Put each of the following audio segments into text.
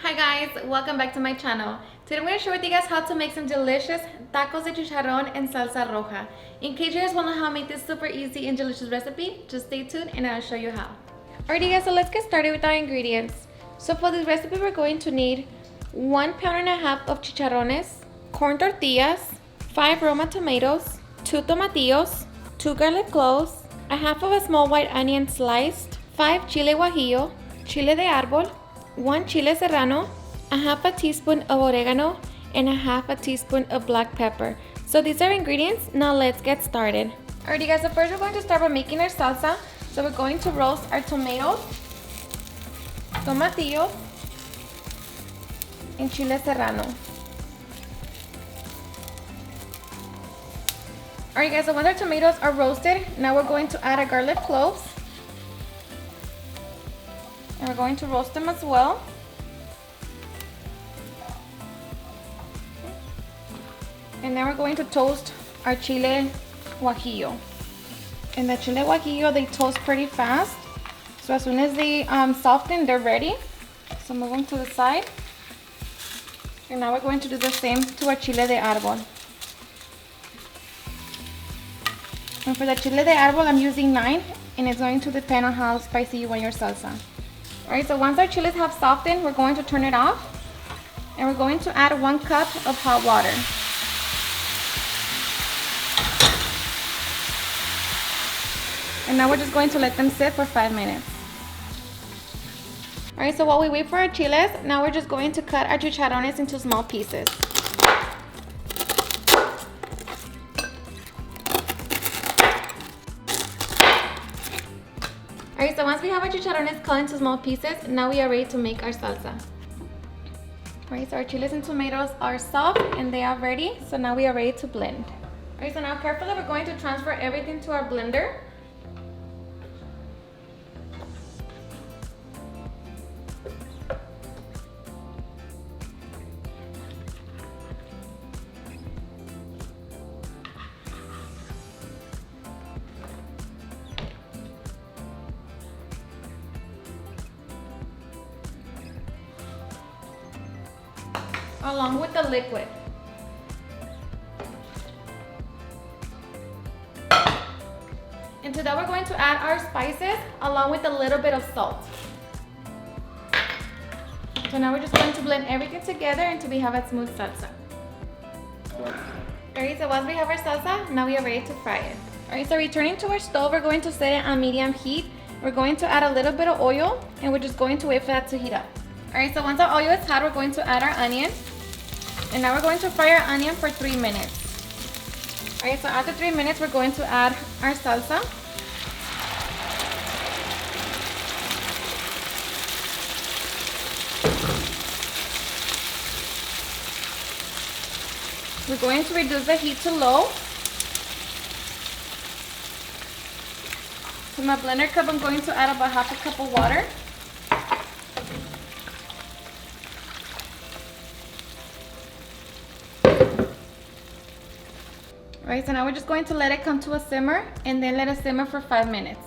Hi guys, welcome back to my channel. Today I'm going to share with you guys how to make some delicious tacos de chicharrón and salsa roja. In case you guys want to know how to make this super easy and delicious recipe, just stay tuned and I'll show you how. Alrighty guys, so let's get started with our ingredients. So for this recipe we're going to need 1.5 pounds of chicharrones, corn tortillas, 5 Roma tomatoes, 2 tomatillos, 2 garlic cloves, a half of a small white onion sliced, 5 chile guajillo, chile de árbol, 1 chile serrano, a half a teaspoon of oregano, and a half a teaspoon of black pepper. So these are ingredients. Now let's get started. Alrighty guys, so first we're going to start by making our salsa. So we're going to roast our tomatoes, tomatillos, and chile serrano. Alright guys, so once our tomatoes are roasted, now we're going to add our garlic cloves. And we're going to roast them as well. And then we're going to toast our chile guajillo. And the chile guajillo, they toast pretty fast. So as soon as they soften, they're ready. So move them to the side. And now we're going to do the same to our chile de árbol. And for the chile de árbol, I'm using 9. And it's going to depend on how spicy you want your salsa. Alright, so once our chilies have softened, we're going to turn it off. And we're going to add 1 cup of hot water. And now we're just going to let them sit for 5 minutes. Alright, so while we wait for our chiles, now we're just going to cut our chicharrones into small pieces. Alright, so once we have our chicharrones cut into small pieces, now we are ready to make our salsa. Alright, so our chiles and tomatoes are soft and they are ready. So now we are ready to blend. Alright, so now carefully we're going to transfer everything to our blender. Along with the liquid. And to that we're going to add our spices along with a little bit of salt. So now we're just going to blend everything together until we have a smooth salsa. Alright, so once we have our salsa, now we are ready to fry it. Alright, so returning to our stove, we're going to set it on medium heat. We're going to add a little bit of oil and we're just going to wait for that to heat up. Alright, so once our oil is hot, we're going to add our onion. And now we're going to fry our onion for 3 minutes. Alright, so after 3 minutes, we're going to add our salsa. We're going to reduce the heat to low. To my blender cup, I'm going to add about half a cup of water. Alright, so now we're just going to let it come to a simmer and then let it simmer for 5 minutes.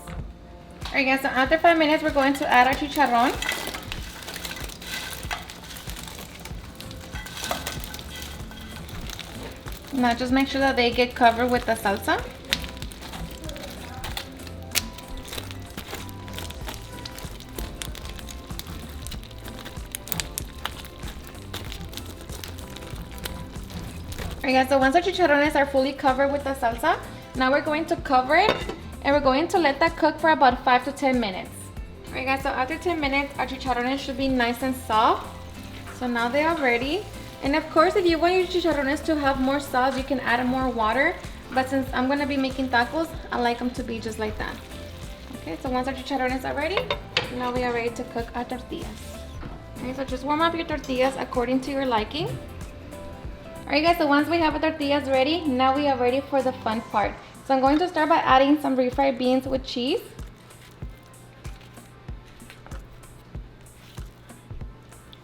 Alright guys, so after 5 minutes we're going to add our chicharrón. Now just make sure that they get covered with the salsa. Alright guys, so once our chicharrones are fully covered with the salsa, now we're going to cover it and we're going to let that cook for about 5 to 10 minutes. Alright guys, so after 10 minutes, our chicharrones should be nice and soft. So now they are ready. And of course, if you want your chicharrones to have more sauce, you can add more water. But since I'm going to be making tacos, I like them to be just like that. Okay, so once our chicharrones are ready, now we are ready to cook our tortillas. Okay, so just warm up your tortillas according to your liking. Alright guys, so once we have our tortillas ready, now we are ready for the fun part. So I'm going to start by adding some refried beans with cheese.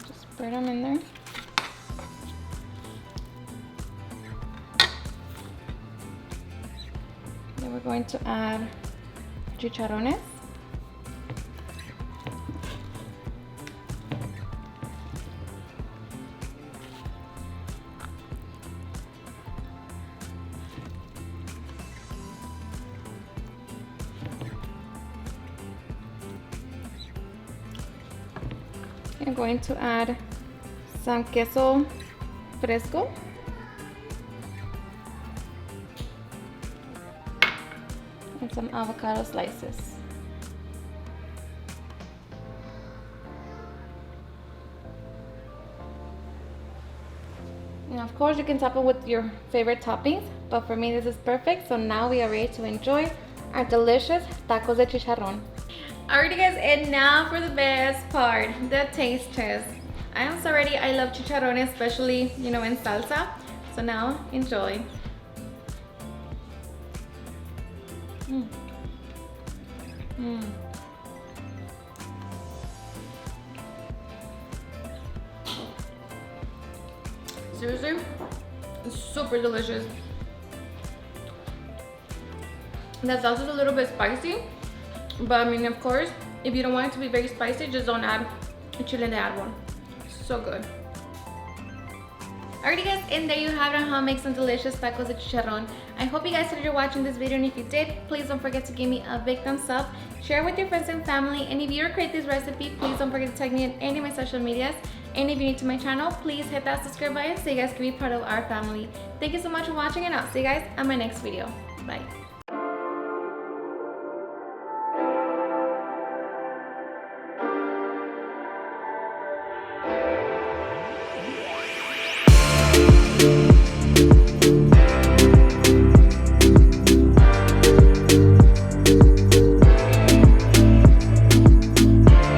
Just spread them in there. Then we're going to add I'm going to add some queso fresco. And some avocado slices. And of course you can top it with your favorite toppings, but for me this is perfect. So now we are ready to enjoy our delicious tacos de chicharrón. Alrighty guys, and now for the best part, the taste test. I am so ready. I love chicharrones, especially, you know, in salsa. So now enjoy. Mm. Mm. Seriously, it's super delicious. The salsa is a little bit spicy, but I mean, of course, if you don't want it to be very spicy, just don't add chile de árbol. So good. Alrighty guys, and there you have it on how to make some delicious tacos de chicharrón. I hope you guys enjoyed watching this video, and if you did, please don't forget to give me a big thumbs up, share it with your friends and family, and if you recreate this recipe, please don't forget to tag me in any of my social medias. And if you're new to my channel, please hit that subscribe button so you guys can be part of our family. Thank you so much for watching, and I'll see you guys on my next video. Bye.